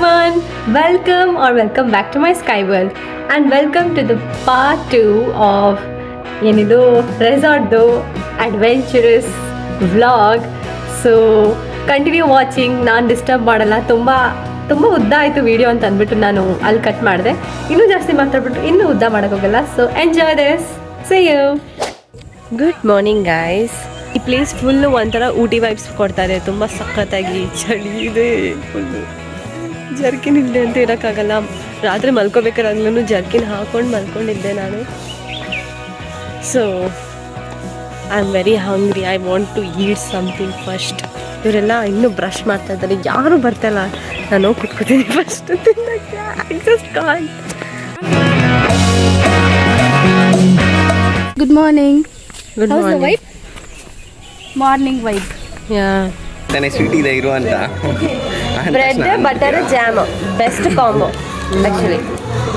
everyone, welcome back to my Sky World and welcome to the part 2 of ಏನಿದು ರೆಸಾರ್ಟ್ದು adventurous vlog. So continue watching, ನಾನು disturb ಮಾಡಲ್ಲ. ತುಂಬ ಉದ್ದ ಆಯಿತು ವಿಡಿಯೋ ಅಂತ ಅಂದ್ಬಿಟ್ಟು ನಾನು ಅಲ್ಲಿ ಕಟ್ ಮಾಡಿದೆ. ಇನ್ನೂ ಜಾಸ್ತಿ ಮಾತಾಡ್ಬಿಟ್ಟು ಇನ್ನೂ ಉದ್ದ ಮಾಡೋಕ್ಕೋಗಲ್ಲ. So enjoy this, see you. Good morning guys. ಈ ಪ್ಲೇಸ್ ಫುಲ್ಲು ಒಂಥರ ಊಟಿ ವೈಬ್ಸ್ ಕೊಡ್ತಾರೆ. ತುಂಬ ಸಖತ್ತಾಗಿ ಚಳಿ ಇದೆ. ಫುಲ್ಲು ಜರ್ಕಿನ್ ಇಲ್ಲದೆ ಅಂತ ಇರೋಕ್ಕಾಗಲ್ಲ. ರಾತ್ರಿ ಮಲ್ಕೋಬೇಕಾದ್ರೂ ಜರ್ಕಿನ್ ಹಾಕ್ಕೊಂಡು ಮಲ್ಕೊಂಡಿದ್ದೆ ನಾನು. So I am very hungry. I want to eat something first. ಇವರೆಲ್ಲ ಇನ್ನೂ ಬ್ರಷ್ ಮಾಡ್ತಾ ಇದ್ದಾರೆ, ಯಾರೂ ಬರ್ತಾಯಿಲ್ಲ. ನಾನು ಕುತ್ಕೋತೀನಿ ಫಸ್ಟ್ ತಿನ್ನಕ್ಕೆ. I just can't. Good morning. Good morning. Morning vibe. Yeah, ತಾನೇ ಸ್ವೀಟ್ ಇದೆ ಇರು ಅಂತ. Bread butter jam best combo actually.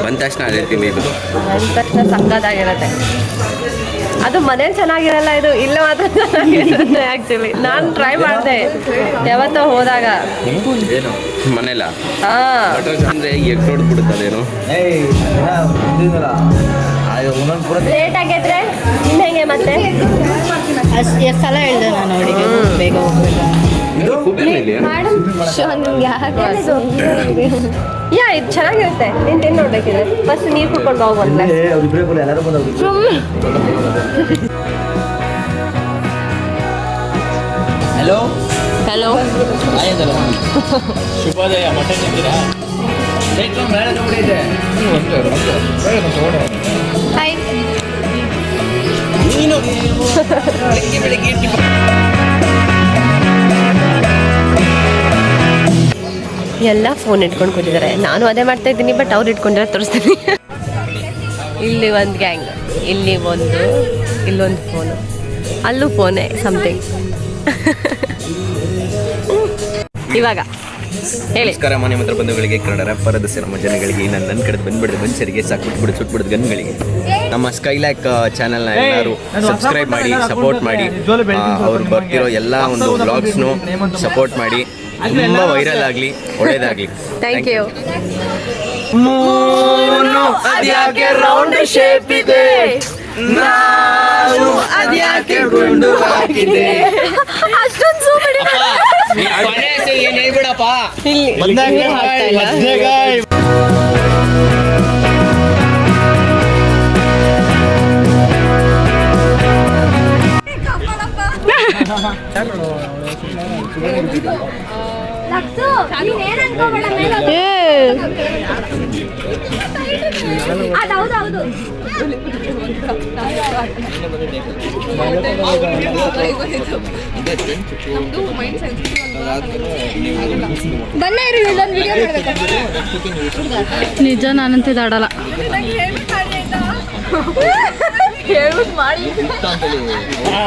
ಬಂದ ತಕ್ಷಣ ಅದೇ ತಿಂದಿದ್ದು. ಅಂದ ತಕ್ಷಣ ಸಕ್ಕತ್ತಾಗಿರುತ್ತೆ. ಅದು ಮನೇಲಿ ಚೆನ್ನಾಗಿರಲ್ಲ, ಇದು ಇಲ್ಲ ಮಾತ್ರ ಚೆನ್ನಾಗಿರುತ್ತೆ ಆ್ಯಕ್ಚುಲಿ. ನಾನು ಟ್ರೈ ಮಾಡಿದೆ ಯಾವತ್ತೋ ಹೋದಾಗ. ಮನೆಲ್ಲ ಹಾಂ, ಅಂದ್ರೆ ಎಗ್ ನೋಡ್ಬಿಡುತ್ತದೇನು ಲೇಟ್ ಆಗೈತ್ರೆ ಇನ್ನು ಹೆಂಗೆ ಮತ್ತೆ ಎಷ್ಟು ಸಲ ಹೇಳಿದೆ ನಾನು ಅವಳಿಗೆ ಬೇಗ ಹೋಗ್ಬೇಕು. ಯಾ, ಇದು ಚೆನ್ನಾಗಿರುತ್ತೆ. ನೀನು ತಿಂದು ನೋಡ್ಬೇಕಿದ್ರೆ ಫಸ್ಟ್ ನೀರು ಕುಡ್ಕೊಂಡು ಹೋಗ್ಬಂದ್ಲೆ. ಹಲೋ ಹಲೋ, ಶುಭೋದಯ. ಮಟನ್ ಇದ್ದೀರಾ? ಹಾಯ್. ಎಲ್ಲ ಫೋನ್ ಇಟ್ಕೊಂಡು ಕೂತಿದ್ದಾರೆ. ನಾನು ಅದೇ ಮಾಡ್ತಾ ಇದ್ದೀನಿ, ಬಟ್ ಅವ್ರು ಇಟ್ಕೊಂಡಿರೋ ತೋರಿಸ್ತೀನಿ. ಇಲ್ಲಿ ಒಂದು ಗ್ಯಾಂಗ್, ಇಲ್ಲೊಂದು ಫೋನು, ಅಲ್ಲೂ ಫೋನೇ ಸಮಥಿಂಗ್. ಇವಾಗ ಹೇಳಿ. ನಮಸ್ಕಾರ ಮನೆ ಮಾತ್ರ ಬಂಧುಗಳಿಗೆ, ಕನ್ನಡ ರ್ಯಾಪರ್ ನಮ್ಮ ಜನಗಳಿಗೆ, ನನ್ನ ಕಡೆ ಬಂದ್ಬಿಡ್ದು ಮನುಷ್ಯರಿಗೆ, ಸಾಕ್ಬಿಟ್ಬಿಡು ಸುಟ್ಬಿಡ್ದು ಗನ್ಗಳಿಗೆ. ನಮ್ಮ ಸ್ಕೈಲ್ಯಾಕ್ ಚಾನಲ್ನ ಎಲ್ಲರೂ ಸಬ್ಸ್ಕ್ರೈಬ್ ಮಾಡಿ, ಸಪೋರ್ಟ್ ಮಾಡಿ. ಅವ್ರು ಬರ್ತಿರೋ ಎಲ್ಲ ಒಂದು ವ್ಲಾಗ್ಸ್ನು ಸಪೋರ್ಟ್ ಮಾಡಿ. ತುಂಬ ವೈರಲ್ ಆಗಲಿ, ಒಳ್ಳೇದಾಗಲಿ. Thank you. ಅದ್ಯಾಕೆ ರೌಂಡ್ ಶೇಪ್ ಇದೆ, ನಾನು ಅದ್ಯಾಕೆ ಗುಂಡು ಹಾಕಿದೆ. ಅಷ್ಟೊಂದು zoom ಹಿಡಿಬೇಡ. ಏನ್ ಹೇಳ್ಬಿಡಪ್ಪ. ಇಲ್ಲಿ ಹಾಕ್ತಾ ಇಲ್ಲ. ನಿಜ ನಾನಂತ ಆಡಲ್ಲ.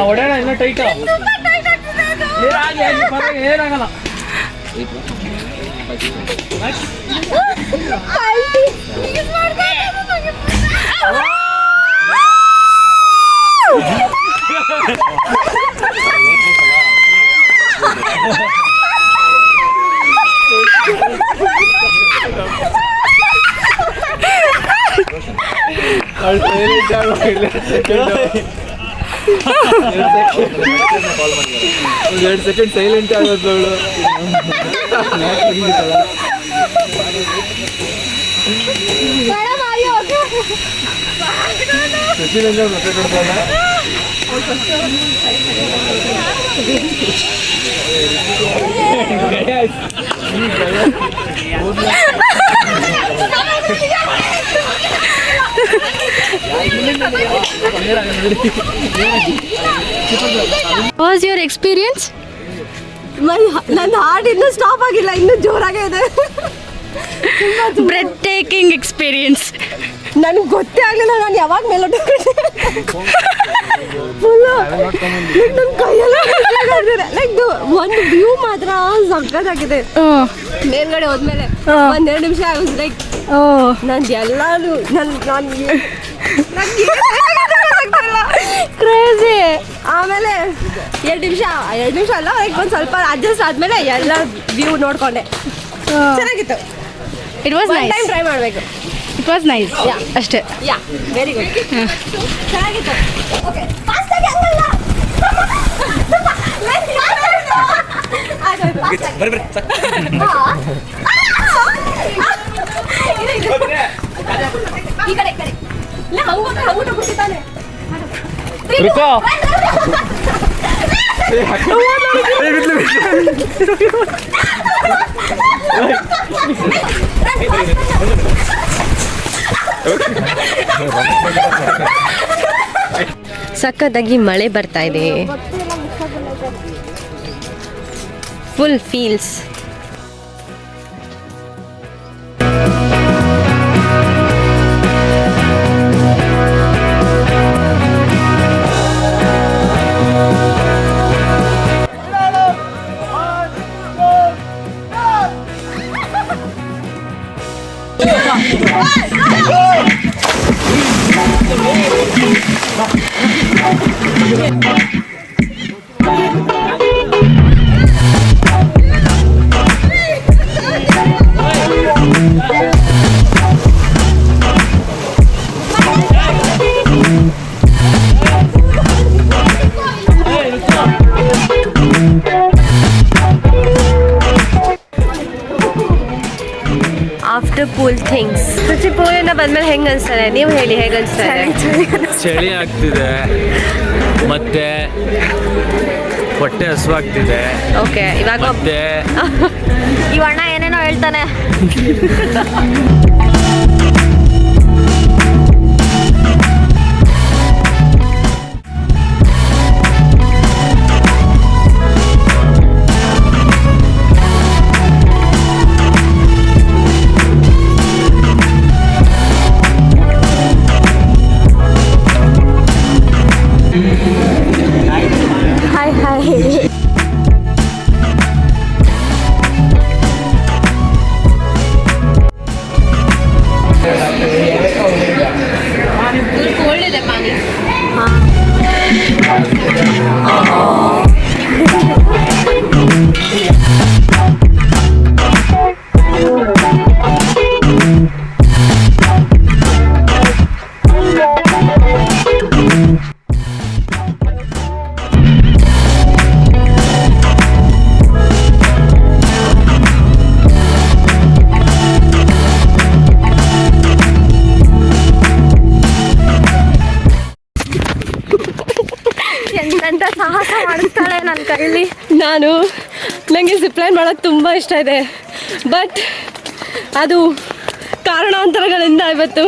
ಹೊಡೆಯೋಣ ಇನ್ನೂ ಟೈಟ್ ಏನಾಗಲ್ಲ. ಎರಡು ಸೆಕೆಂಡ್ ಸೈಲೆಂಟ್ ಆಗೋದು. Was your experience? ನನ್ನ ಹಾರ್ಟ್ ಇನ್ನೂ ಸ್ಟಾಪ್ ಆಗಿಲ್ಲ, ಇನ್ನೂ ಜೋರಾಗೇ ಇದೆ. Bread taking experience. ನನಗೆ ಗೊತ್ತೇ ಆಗಲಿಲ್ಲ ನಾನು ಯಾವಾಗ ಮೇಲೋಟ ಫುಲ್ಲು ನನ್ನ ಕೈಯೆಲ್ಲ ಲೈಕ್ ಒಂದು ವ್ಯೂ ಮಾತ್ರ ಸಕ್ಕತ್ತಾಗಿದೆ. ಮೇಲ್ಗಡೆ ಹೋದ್ಮೇಲೆ ಒಂದೆರಡು ನಿಮಿಷ ಆಗುತ್ತೆ. ಲೈಕ್ ನಂದು ಎಲ್ಲಾನು ಕ್ರೇಜಿ. ಆಮೇಲೆ 2 ನಿಮಿಷ ಅಲ್ಲ, ಲೈಕ್ ಒಂದು ಸ್ವಲ್ಪ ಅಡ್ಜಸ್ಟ್ ಆದಮೇಲೆ ಎಲ್ಲ ವ್ಯೂ ನೋಡಿಕೊಂಡೆ. ಚೆನ್ನಾಗಿತ್ತು. It was one time nice, try ಮಾಡಬೇಕು. ಇಟ್ ವಾಸ್ ನೈಸ್, ಅಷ್ಟೇ. Yeah very good. ಚೆನ್ನಾಗಿತ್ತು. ಓಕೆ ಈ ಕಡೆ ಇಲ್ಲ ಹಂಗೂಟ ಬಿಡ್ತಿದ್ದಾನೆ. ಸಖತ್ತಾಗಿ ಮಳೆ ಬರ್ತಾ ಇದೆ. Full feels. After pool things. ಪೂಲಿಂದ ಬಂದ್ಮೇಲೆ ಹೆಂಗೆ ಅನಿಸ್ತಾರೆ? ನೀವು ಹೇಳಿ, ಹೇಗೆ ಅನಿಸ್ತಾರೆ? ಚಳಿ ಆಗ್ತಿದೆ ಮತ್ತೆ ಹೊಟ್ಟೆ ಹಸುವಾಗ್ತಿದೆ. ಓಕೆ, ಇವಾಗ ಮತ್ತೆ ಈ ಅಣ್ಣ ಏನೇನೋ ಹೇಳ್ತಾನೆ. Hi hi. ಕೋಲ್ಡ್ ಇದೆ ಪಾನಿ. ಎಂತ ಸಾಹಸ ಮಾಡಿಸ್ತಾಳೆ ನನ್ನ ಕೈಲಿ. ನನಗೆ ಜಿಪ್ಲೈನ್ ಮಾಡೋದು ತುಂಬ ಇಷ್ಟ ಇದೆ, ಬಟ್ ಅದು ಕಾರಣಾಂತರಗಳಿಂದ ಇವತ್ತು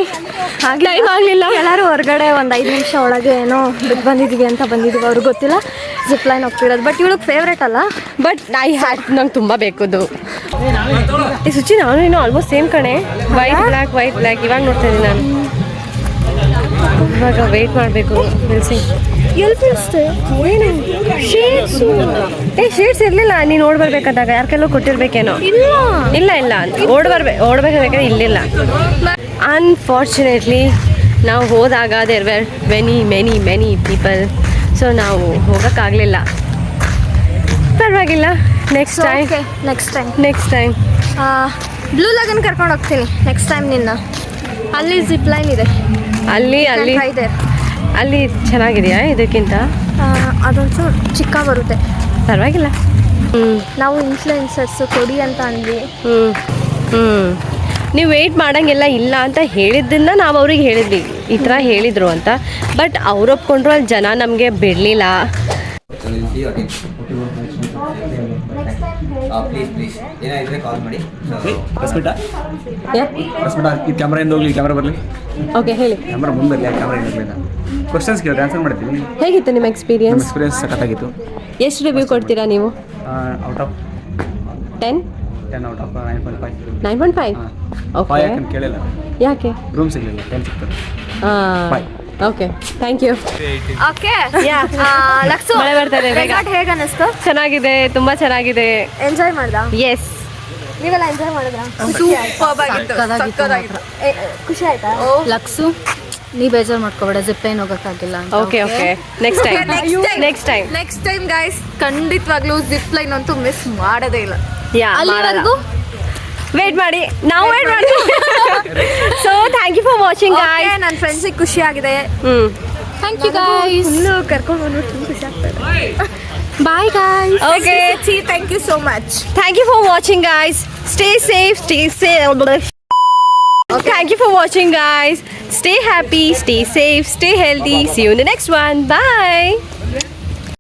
ಟೈಮ್ ಆಗಲಿಲ್ಲ. ಎಲ್ಲರೂ ಹೊರಗಡೆ ಒಂದು 5 ನಿಮಿಷ ಒಳಗೆ ಏನೋ ಬಿಟ್ಟು ಬಂದಿದ್ದೀವಿ ಅಂತ ಬಂದಿದ್ದೀವಿ, ಅವ್ರಿಗೆ ಗೊತ್ತಿಲ್ಲ ಜಿಪ್ಲೈನ್ ಹೋಗ್ತಿರೋದು. ಬಟ್ ಇವಳಿಗೆ ಫೇವ್ರೇಟ್ ಅಲ್ಲ, ಬಟ್ ನಂಗೆ ತುಂಬ ಬೇಕದು. ಈ ಸುಚಿ ನಾನು ಇನ್ನೂ ಆಲ್ಮೋಸ್ಟ್ ಸೇಮ್ ಕಣೆ. ವೈಟ್ ಬ್ಲ್ಯಾಕ್ ಇವಾಗ ನೋಡ್ತಾ ಇದ್ದೀನಿ ನಾನು. ಇವಾಗ ವೆಯ್ಟ್ ಮಾಡಬೇಕು. ನಿಲ್ಸಿ ಶೇಡ್ಸ್ ಇರಲಿಲ್ಲ. ನೀನು ಓಡ್ ಬರ್ಬೇಕಾದಾಗ ಯಾರ್ಕೆಲ್ಲೋ ಕೊಟ್ಟಿರ್ಬೇಕೇನೋ. ಇಲ್ಲ ಓಡ್ಬೇಕಾದ್ರೆ ಇಲ್ಲಿಲ್ಲ. ಅನ್ಫಾರ್ಚುನೇಟ್ಲಿ ನಾವು ಹೋದಾಗ there were many people, so ನಾವು ಹೋಗೋಕ್ಕಾಗಲಿಲ್ಲ. ಪರವಾಗಿಲ್ಲ, ನೆಕ್ಸ್ಟ್ ಟೈಮ್ ಬ್ಲೂ ಲಾಗನ್ ಕರ್ಕೊಂಡು ಹೋಗ್ತೀನಿ ನೆಕ್ಸ್ಟ್ ಟೈಮ್ ನಿನ್ನ. ಅಲ್ಲಿ ಜಿಪ್ ಲೈನ್ ಇದೆ, ಅಲ್ಲಿ ಚೆನ್ನಾಗಿದೆಯಾ ಇದಕ್ಕಿಂತ? ಅದೊಂಚೂರು ಚಿಕ್ಕ ಬರುತ್ತೆ, ಪರವಾಗಿಲ್ಲ. ನಾವು ಇನ್ಫ್ಲುಯೆನ್ಸರ್ಸ್ ಕೊಡಿ ಅಂತ ಅಂದ್ವಿ. ನೀವು ವೆಯ್ಟ್ ಮಾಡೋಂಗೆಲ್ಲ ಇಲ್ಲ ಅಂತ ಹೇಳಿದ್ದನ್ನ ನಾವು ಅವ್ರಿಗೆ ಹೇಳಿದ್ವಿ, ಈ ಥರ ಹೇಳಿದರು ಅಂತ. ಬಟ್ ಅವ್ರು ಒಪ್ಕೊಂಡ್ರು, ಅಲ್ಲಿ ಜನ ನಮಗೆ ಬಿಡಲಿಲ್ಲ. ಪ್ಲೀಸ್ ಏನಾಯಿದ್ರೆ ಕಾಲ್ ಮಾಡಿ. ಈ ಕ್ಯಾಮ್ರಾ ಇಂದ ಹೋಗ್ಲಿ, ಕ್ಯಾಮ್ರಾ ಬರಲಿ. ಓಕೆ, ಹೇಳಿ. ಕ್ಯಾಮ್ರಾ ಮುಂದೆ ಬರಲಿ, ಕ್ಯಾಮ್ರಾ ಇರಲಿಲ್ಲ. ಕ್ವಶನ್ಸ್ ಕೇಳಿ ಆನ್ಸರ್ ಮಾಡ್ತೀವಿ. ಹೇಗಿತ್ತು ನಿಮ್ಮ ಎಕ್ಸ್ಪೀರಿಯನ್ಸ್? ಎಕ್ಸ್ಪೀರಿಯನ್ಸ್ ಸಖತ್ತಾಗಿತ್ತು. ಎಷ್ಟು ರಿವ್ಯೂ ಕೊಡ್ತೀರಾ ನೀವು? Out of 10 out of 9.5. 9.5? Okay. ಯಾಕೆ ಕೇಳಿಲ್ಲ, ಯಾಕೆ? ರೂಮ್ ಸಿಗಲಿಲ್ಲ, 10 ಸಿಗ್ತದೆ. Okay, thank you. ಓಕೆ, ಲಕ್ಸು ಮಳೆ ಬರ್ತಾ ಇದೆ. ಹೇಗೆ ಅನ್ನಿಸ್ತು? ಚೆನ್ನಾಗಿದೆ, ತುಂಬ ಚೆನ್ನಾಗಿದೆ. ಎಂಜಾಯ್ ಮಾಡ್ದ? ಎಸ್. ನೀವೆಲ್ಲ ಎಂಜಾಯ್ ಮಾಡಿದ್ರಾ? ಖುಷಿ ಆಯ್ತಾ? ಲಕ್ಸು, ನೀ ಬೇಜಾರು ಮಾಡ್ಕೋಬೇಡ, ಜಿಪ್ಲೈನ್ ಹೋಗೋಕ್ಕಾಗಿಲ್ಲ. ಓಕೆ, ನೆಕ್ಸ್ಟ್ ಟೈಮ್ ಗೈಸ್ ಖಂಡಿತವಾಗ್ಲೂ ಜಿಪ್ ಲೈನ್ ಅಂತೂ ಮಿಸ್ ಮಾಡೋದೇ ಇಲ್ಲ. ಅಲ್ಲಿವರೆಗೂ ವೇಟ್ ಮಾಡಿ ನಾವು ವೇಟ್ ಮಾಡಿ so thank you for watching guys. ನನ್ನ ಫ್ರೆಂಡ್ಸಿಗೆ ಖುಷಿ ಆಗಿದೆ. Thank you guys. ಕರ್ಕೊಂಡು ಬಂದ್ಬಿಟ್ಟು ತುಂಬ ಖುಷಿ ಆಗ್ತದೆ. Bye guys. Okay thank you so much. Thank you for watching guys. Stay safe, stay safe. Thank you for watching guys. Stay happy, stay safe, stay healthy. See you in the next one. Bye.